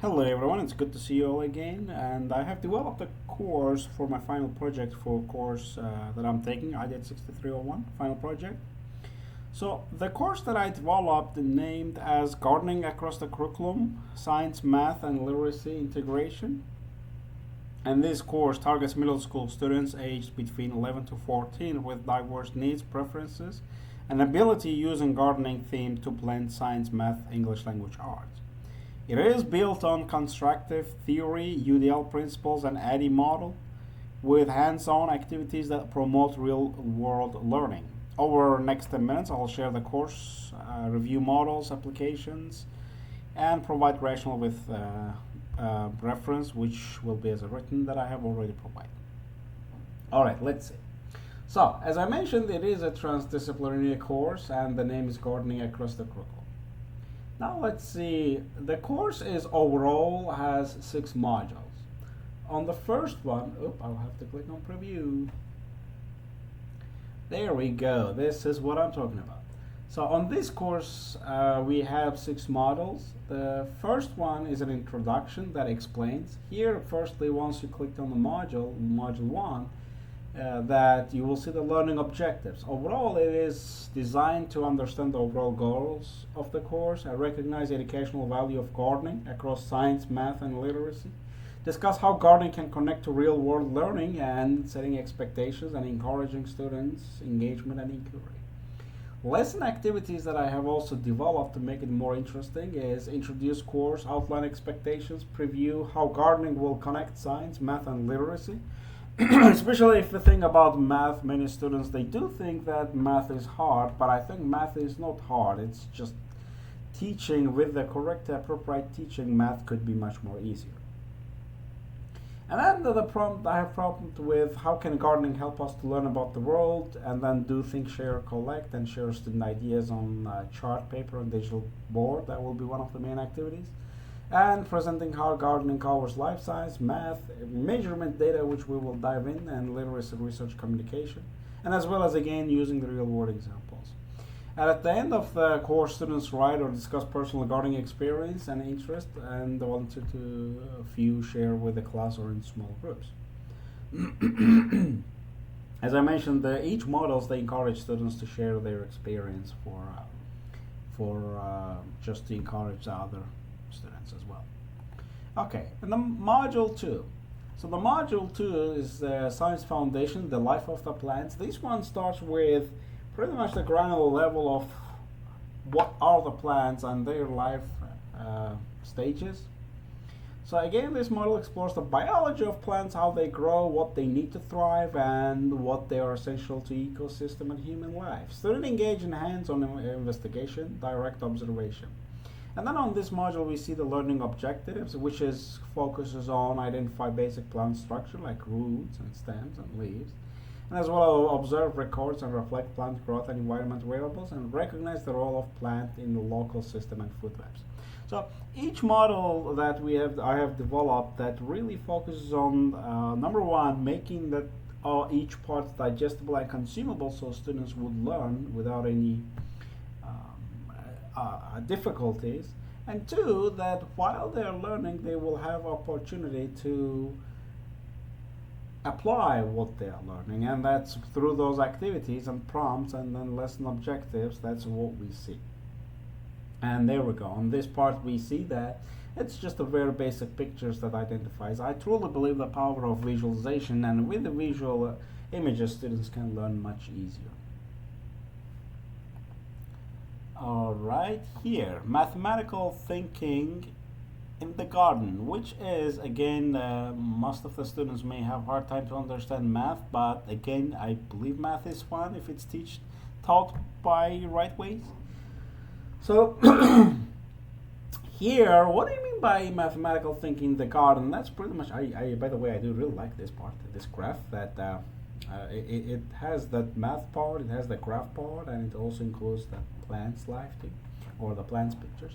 Hello everyone, it's good to see you all again, and I have developed a course for my final project for course that I'm taking, IDET 6301 final project. So the course that I developed named as Gardening Across the Curriculum, Science, Math and Literacy Integration. And this course targets middle school students aged between 11 to 14 with diverse needs, preferences, and ability using gardening theme to blend science, math, English language arts. It is built on constructive theory, UDL principles, and ADDIE model with hands-on activities that promote real-world learning. Over the next 10 minutes, I'll share the course, review models, applications, and provide rationale with reference, which will be as a written that I have already provided. All right, let's see. So, as I mentioned, it is a transdisciplinary course, and the name is Gardening Across the Curriculum. Now let's see, the course is overall has 6 modules. On the first one, I'll have to click on preview. There we go, this is what I'm talking about. So on this course, we have 6 modules. The first one is an introduction that explains. Here, firstly, once you click on the module 1, that you will see the learning objectives. Overall, it is designed to understand the overall goals of the course and recognize the educational value of gardening across science, math, and literacy. Discuss how gardening can connect to real-world learning and setting expectations and encouraging students' engagement and inquiry. Lesson activities that I have also developed to make it more interesting is introduce course, outline expectations, preview how gardening will connect science, math, and literacy. Especially if you think about math, many students, they do think that math is hard, but I think math is not hard. It's just teaching with the correct appropriate teaching, math could be much more easier. And then the prompt, I have prompt with how can gardening help us to learn about the world, and then do think, share, collect, and share student ideas on chart paper and digital board. That will be one of the main activities. And presenting how gardening covers life science, math, measurement data, which we will dive in, and literacy research communication, and as well as again using the real world examples. And at the end of the course, students write or discuss personal gardening experience and interest, and wanted to few share with the class or in small groups. As I mentioned, each models they encourage students to share their experience for just to encourage the other students as well. Okay, and the module 2. So the module 2 is the science foundation, the life of the plants. This one starts with pretty much the granular level of what are the plants and their life stages. So again, this model explores the biology of plants, how they grow, what they need to thrive, and what they are essential to ecosystem and human life. Students engage in hands-on investigation, direct observation. And then on this module, we see the learning objectives, which focuses on identify basic plant structure like roots and stems and leaves, and as well observe, records, and reflect plant growth and environment variables, and recognize the role of plant in the local system and food webs. So each model that I have developed that really focuses on number one, making that each part digestible and consumable, so students would learn without any difficulties, and 2, that while they're learning they will have opportunity to apply what they are learning, and that's through those activities and prompts and then lesson objectives. That's what we see. And there we go, on this part we see that it's just a very basic pictures that identifies. I truly believe the power of visualization, and with the visual images students can learn much easier. All right, here, mathematical thinking in the garden, which is, again, most of the students may have hard time to understand math, but again, I believe math is fun if it's taught by right ways. So, here, what do you mean by mathematical thinking in the garden? That's pretty much, by the way, I do really like this part, this graph, that it has that math part, it has the graph part, and it also includes the plants life too, or the plants pictures.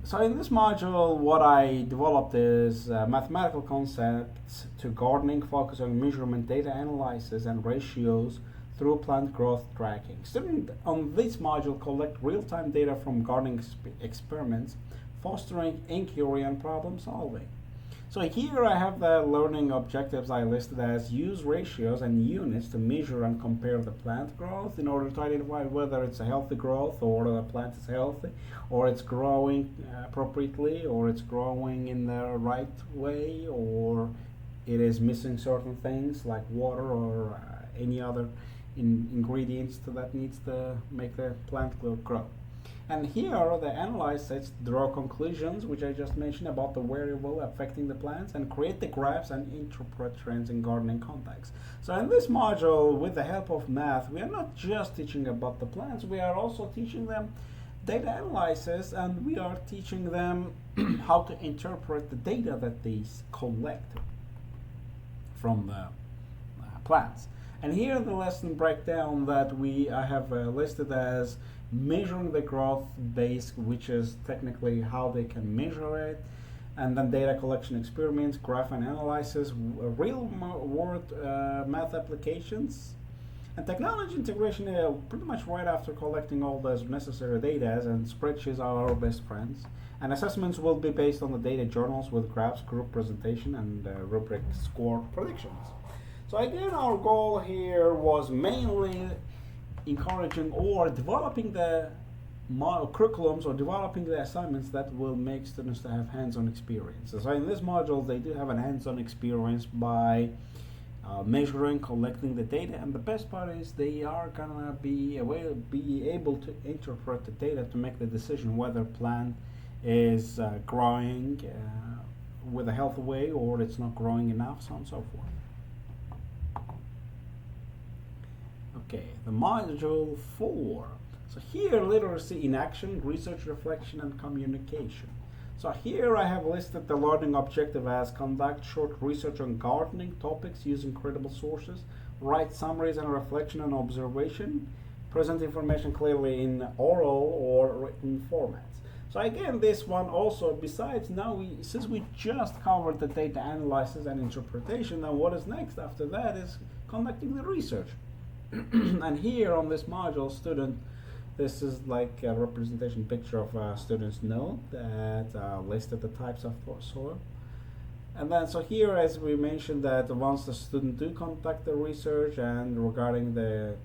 So in this module, what I developed is mathematical concepts to gardening, focus on measurement data analysis and ratios through plant growth tracking. Students on this module collect real-time data from gardening experiments, fostering inquiry and problem solving. So here I have the learning objectives I listed as use ratios and units to measure and compare the plant growth in order to identify whether it's a healthy growth or the plant is healthy or it's growing appropriately or it's growing in the right way or it is missing certain things like water or any other ingredients that needs to make the plant grow. And here the analyze sets draw conclusions, which I just mentioned about the variable affecting the plants, and create the graphs and interpret trends in gardening context. So in this module, with the help of math, we are not just teaching about the plants, we are also teaching them data analysis, and we are teaching them how to interpret the data that they collect from the plants. And here in the lesson breakdown that I have listed as measuring the growth base, which is technically how they can measure it, and then data collection experiments, graph and analysis, real world math applications, and technology integration pretty much right after collecting all those necessary data, and spreadsheets are our best friends. And assessments will be based on the data journals with graphs, group presentation, and rubric score predictions. So again, our goal here was mainly encouraging or developing the curriculums or developing the assignments that will make students to have hands-on experience. So in this module, they do have a hands-on experience by measuring, collecting the data, and the best part is they are gonna be able to interpret the data to make the decision whether plant is growing with a healthy way or it's not growing enough, so on and so forth. Okay, the module 4. So here, literacy in action, research, reflection, and communication. So here I have listed the learning objective as conduct short research on gardening topics using credible sources, write summaries and reflection and observation, present information clearly in oral or written formats. So again, this one also, besides now, since we just covered the data analysis and interpretation, now what is next after that is conducting the research. And here on this module, this is like a representation picture of a student's note that listed the types of soil. And then so here, as we mentioned, that once the student do conduct the research and regarding the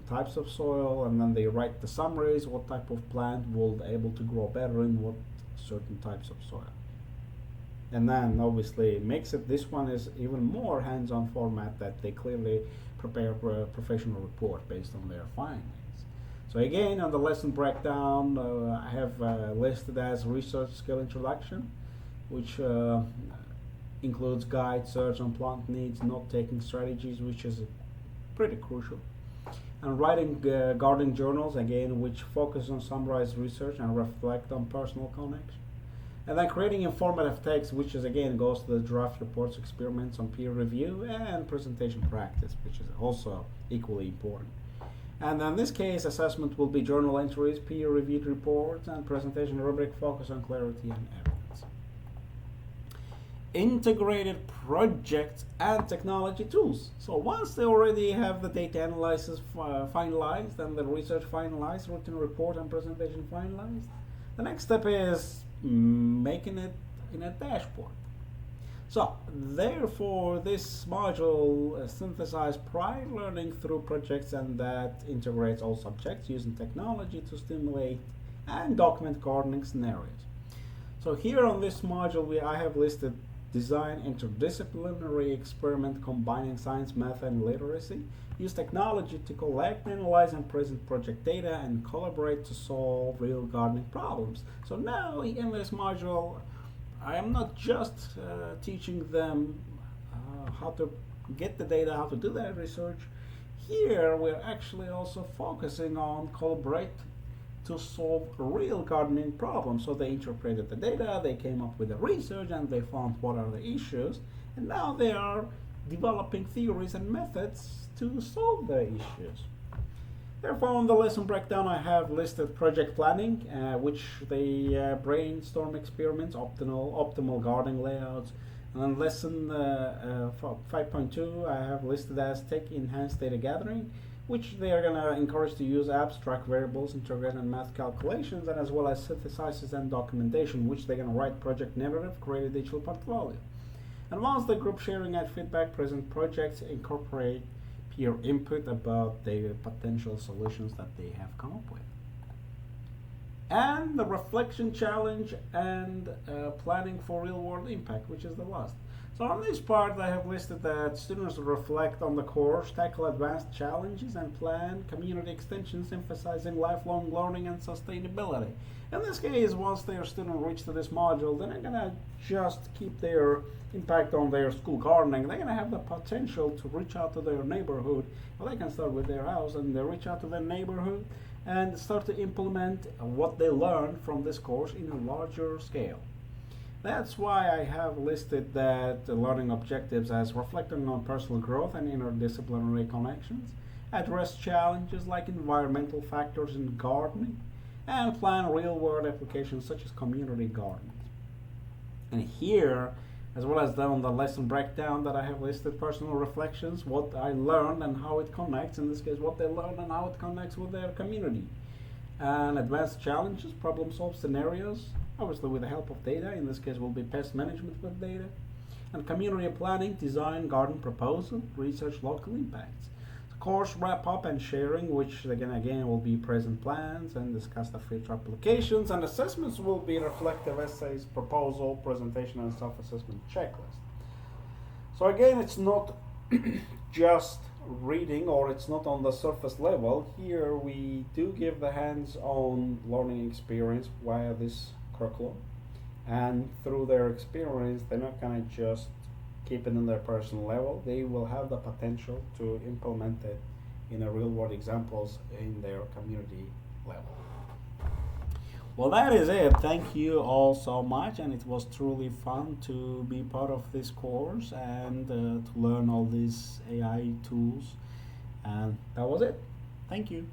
types of soil, and then they write the summaries, what type of plant will be able to grow better in what certain types of soil. And then obviously makes it, this one is even more hands-on format that they clearly prepare for a professional report based on their findings. So again, on the lesson breakdown, I have listed as research skill introduction, which includes guide, search on plant needs, note-taking strategies, which is pretty crucial. And writing gardening journals, again, which focus on summarized research and reflect on personal connection. And then creating informative text, which is again goes to the draft reports, experiments on peer review, and presentation practice, which is also equally important. And in this case, assessment will be journal entries, peer-reviewed reports, and presentation rubric focus on clarity and evidence. Integrated projects and technology tools. So once they already have the data analysis finalized and the research finalized, written report and presentation finalized, the next step is making it in a dashboard. So therefore, this module synthesizes prior learning through projects, and that integrates all subjects using technology to stimulate and document gardening scenarios. So here on this module, I have listed design interdisciplinary experiment combining science, math, and literacy. Use technology to collect, analyze, and present project data, and collaborate to solve real gardening problems. So now in this module, I am not just teaching them how to get the data, how to do that research. Here we're actually also focusing on collaborate to solve real gardening problems. So they interpreted the data, they came up with the research, and they found what are the issues, and now they are developing theories and methods to solve the issues. Therefore, on the lesson breakdown, I have listed project planning, which they brainstorm experiments, optimal gardening layouts. And then lesson 5.2, I have listed as tech enhanced data gathering, which they are going to encourage to use abstract variables, integrated math calculations, and as well as synthesizes and documentation, which they're going to write project narrative, create a digital portfolio. And once the group sharing and feedback, present projects incorporate peer input about the potential solutions that they have come up with. And the reflection challenge and planning for real world impact, which is the last. So on this part, I have listed that students reflect on the course, tackle advanced challenges, and plan community extensions emphasizing lifelong learning and sustainability. In this case, once their student reach to this module, they're not going to just keep their impact on their school gardening. They're going to have the potential to reach out to their neighborhood. Well, they can start with their house and they reach out to their neighborhood and start to implement what they learned from this course in a larger scale. That's why I have listed that the learning objectives as reflecting on personal growth and interdisciplinary connections, address challenges like environmental factors in gardening, and plan real-world applications such as community gardens. And here, as well as on the lesson breakdown that I have listed, personal reflections, what I learned and how it connects, in this case what they learned and how it connects with their community. And advanced challenges, problem solve scenarios, obviously with the help of data, in this case will be pest management with data. And community planning, design, garden proposal, research local impacts. Course wrap up and sharing, which again will be present plans and discuss the future applications, and assessments will be reflective essays, proposal, presentation, and self-assessment checklist. So again, it's not just reading, or it's not on the surface level. Here we do give the hands-on learning experience via this curriculum, and through their experience they're not going to just keep it in their personal level. They will have the potential to implement it in a real world examples in their community level. Well, that is it. Thank you all so much, and it was truly fun to be part of this course and to learn all these AI tools, and that was it. Thank you.